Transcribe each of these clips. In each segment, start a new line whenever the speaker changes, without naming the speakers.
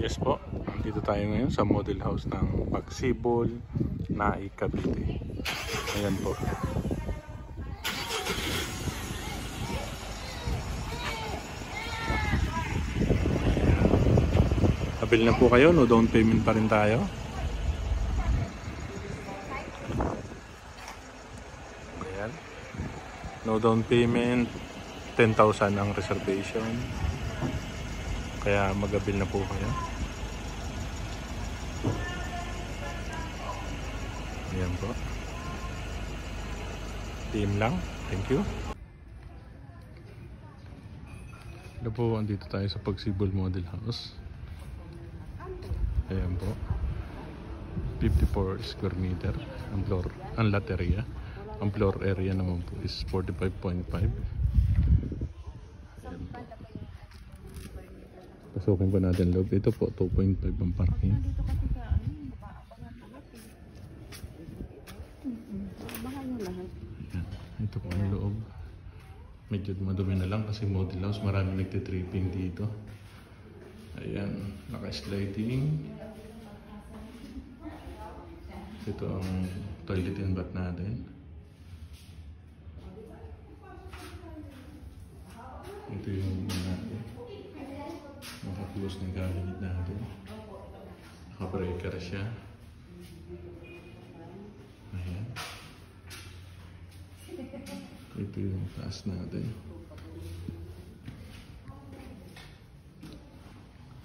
Yes po, dito tayo ngayon sa model house ng Pagsibol, Naik, Cavite. Ayan po. Abil na po kayo, no down payment pa rin tayo. Ayan. No down payment, 10,000 ang reservation. Kaya mag-abil na po kayo. Ayan po. Team lang. Thank you. Ito po, andito tayo sa Pagsibol Model House. Ayan po. 54 square meter ang floor, ang lot area. Ang floor area naman po is 45.5. Pasukin pa natin loob. Ito po, 2.5 ang parking. Ayan. Ito po ang loob. Medyo madumi na lang kasi model house. Marami nagtitripping dito. Ayan, naka-sliding. Ito ang toilet and bath natin. Ito yung natin. Naka-close ng cabinet natin. Naka-breaker siya. Ayan. Ito yung taas natin.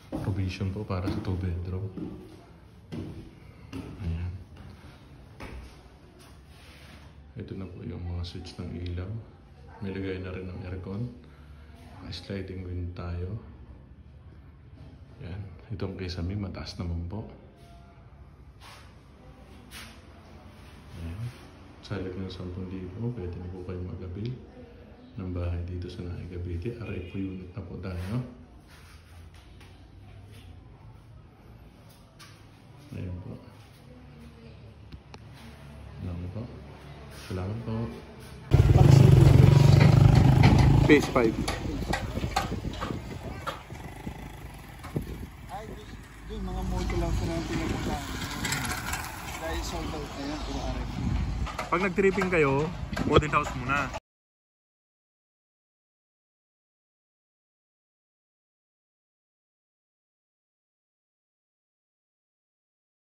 Provision po para sa 2 bedroom. Ayan. Ito na po yung mga switch ng ilaw. May lagay na rin ng aircon. Sliding wind tayo. Ayan. Itong kisame, mataas naman po. Ayan. Salig ng 10,000, pwede na po kayo mag-abil ng bahay dito sa Naik, Cavite. RF unit na po tayo. Ayan po. Salamat po. Salamat po. Phase 5.
Yung mga moto lang po natin pinagkakaan. Dahil sold out na yan, kung RF.
Pag nag-tripping kayo, model house muna.